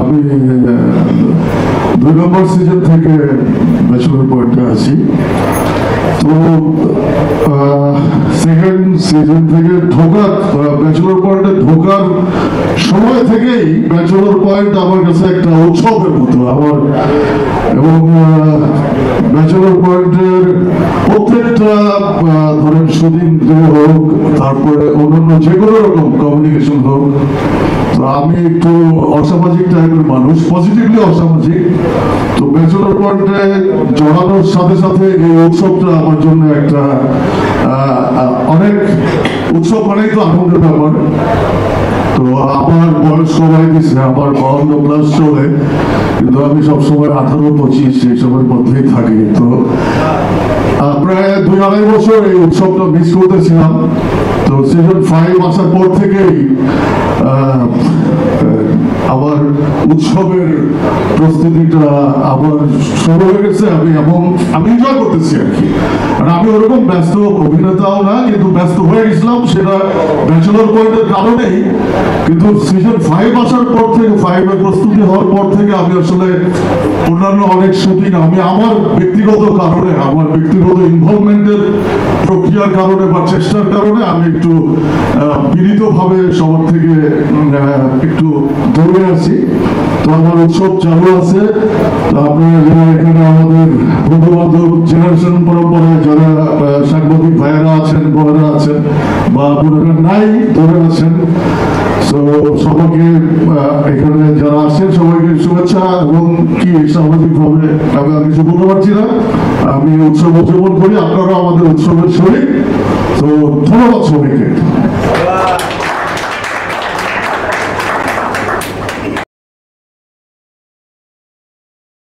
আমি 2 নম্বর সিজন থেকে ব্যাচেলর পয়েন্টে আছি। তো সেকেন্ড সিজন থেকে ব্যাচেলর পয়েন্টে ঢোকার সময় থেকেই ব্যাচেলর পয়েন্ট আমার কাছে একটা উৎসবের মতো আমার, এবং ব্যাচেলর পয়েন্টের প্রত্যেকটা ধরেন শুটিং হোক, তারপরে অন্যান্য যে কোনো রকম কমিউনিকেশন হোক, তো আমি একটু অসামাজিক টাইপের মানুষ, পজিটিভলি অসামাজিক। তো ব্যাচেলর পয়েন্টে জড়ানোর সাথে সাথে এই উৎসবটা আমার জন্য একটা অনেক উৎসব মানেই তো আনন্দের ব্যাপার। তো আমার বয়স সবাই দিচ্ছে, আমার 52+ চলে, কিন্তু আমি সবসময় 18-25 এইসবের মধ্যেই থাকি। তো প্রায় 2-2.5 বছর এই উৎসবটা মিস করতেছিলাম। তো সিজন 5 আসার পর থেকেই আমার উৎসবের প্রস্তুতিটা আবার শুরু হয়ে গেছে। আমি এনজয় করতেছি আর কি। আর আমি ওরকম ব্যস্ত অভিনেতাও না, কিন্তু ব্যস্ত হয়ে গেছিলাম সেটা ব্যাচেলর পয়েন্টের কারণেই। কিন্তু সিজন 5 আসার পর থেকে, 5-এর প্রস্তুতি হওয়ার পর থেকে আমি আসলে অন্যান্য অনেক শুটিং আমি আমার ব্যক্তিগত কারণে, আমার ব্যক্তিগত ইনভলভমেন্টের প্রক্রিয়ার কারণে বা চেষ্টার কারণে আমি একটু বিনীতভাবে সবার থেকে একটু দূরে আছি। তো আমার উৎসব চালু আছে। তো আপনারা যারা এখানে আমাদের বন্ধু বান্ধব জেনারেশন পরম্পরায় যারা সাংবাদিক ভাইয়েরা আছেন, বোনেরা আছেন, বা বোনেরা নাই ধরে আছেন, তো সবাইকে এখানে যারা আছেন সবাইকে শুভেচ্ছা। এবং কি সামাজিকভাবে আমি আর কিছু বলতে পারছি না, আমি উৎসব উদযাপন করি, আপনারা আমাদের উৎসবের শরীর। তো ধন্যবাদ সবাইকে।